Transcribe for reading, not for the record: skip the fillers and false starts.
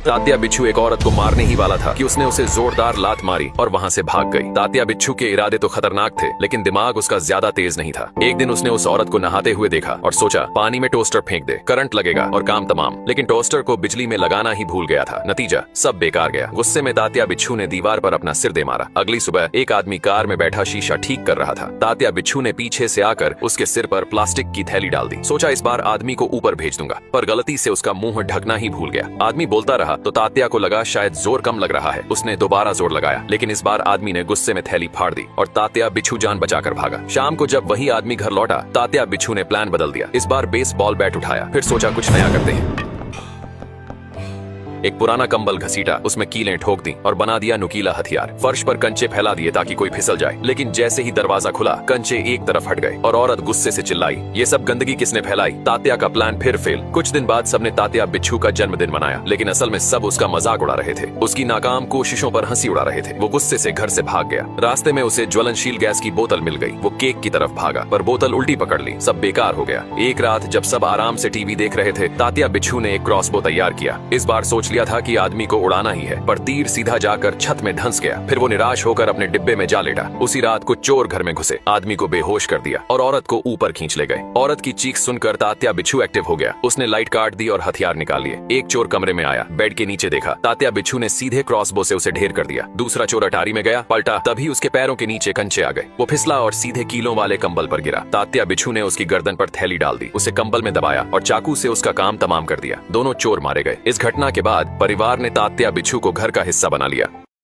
तात्या बिच्छू एक औरत को मारने ही वाला था कि उसने उसे जोरदार लात मारी और वहाँ से भाग गई। तात्या बिच्छू के इरादे तो खतरनाक थे, लेकिन दिमाग उसका ज्यादा तेज नहीं था। एक दिन उसने उस औरत को नहाते हुए देखा और सोचा पानी में टोस्टर फेंक दे, करंट लगेगा और काम तमाम। लेकिन टोस्टर को बिजली में लगाना ही भूल गया था। नतीजा सब बेकार गया। गुस्से में तात्या बिच्छू ने दीवार पर अपना सिर दे मारा। अगली सुबह एक आदमी कार में बैठा शीशा ठीक कर रहा था। तात्या बिच्छू ने पीछे से आकर उसके सिर पर प्लास्टिक की थैली डाल दी। सोचा इस बार आदमी को ऊपर भेज दूंगा, पर गलती से उसका मुंह ढकना ही भूल गया। आदमी बोलता रहा तो तात्या को लगा शायद जोर कम लग रहा है। उसने दोबारा जोर लगाया, लेकिन इस बार आदमी ने गुस्से में थैली फाड़ दी और तात्या बिच्छू जान बचाकर भागा। शाम को जब वही आदमी घर लौटा, तात्या बिच्छू ने प्लान बदल दिया। इस बार बेसबॉल बैट उठाया, फिर सोचा कुछ नया करते हैं। एक पुराना कंबल घसीटा, उसमें कीलें ठोक दी और बना दिया नुकीला हथियार। फर्श पर कंचे फैला दिए ताकि कोई फिसल जाए, लेकिन जैसे ही दरवाजा खुला कंचे एक तरफ हट गए और औरत गुस्से से चिल्लाई, ये सब गंदगी किसने फैलाई? तात्या का प्लान फिर फेल। कुछ दिन बाद सबने तात्या बिच्छू का जन्मदिन मनाया, लेकिन असल में सब उसका मजाक उड़ा रहे थे। उसकी नाकाम कोशिशों पर हंसी उड़ा रहे थे। वो गुस्से से घर से भाग गया। रास्ते में उसे ज्वलनशील गैस की बोतल मिल गई। वो केक की तरफ भागा, पर बोतल उल्टी पकड़ ली। सब बेकार हो गया। एक रात जब सब आराम से टीवी देख रहे थे, तात्या बिच्छू ने एक क्रॉसबो तैयार किया। इस बार सोच लिया था कि आदमी को उड़ाना ही है, पर तीर सीधा जाकर छत में धंस गया। फिर वो निराश होकर अपने डिब्बे में जा लेटा। उसी रात कुछ चोर घर में घुसे, आदमी को बेहोश कर दिया और औरत को ऊपर खींच ले गए। औरत की चीख सुनकर तात्या बिच्छू एक्टिव हो गया। उसने लाइट काट दी और हथियार निकाल लिए। एक चोर कमरे में आया, बेड के नीचे देखा। तात्या बिच्छू ने सीधे क्रॉसबो से उसे ढेर कर दिया। दूसरा चोर अटारी में गया, पलटा, तभी उसके पैरों के नीचे कंचे आ गए। वो फिसला और सीधे कीलों वाले कंबल पर गिरा। तात्या बिच्छू ने उसकी गर्दन पर थैली डाल दी, उसे कंबल में दबाया और चाकू से उसका काम तमाम कर दिया। दोनों चोर मारे गए। इस घटना के बाद परिवार ने तात्या बिच्छू को घर का हिस्सा बना लिया।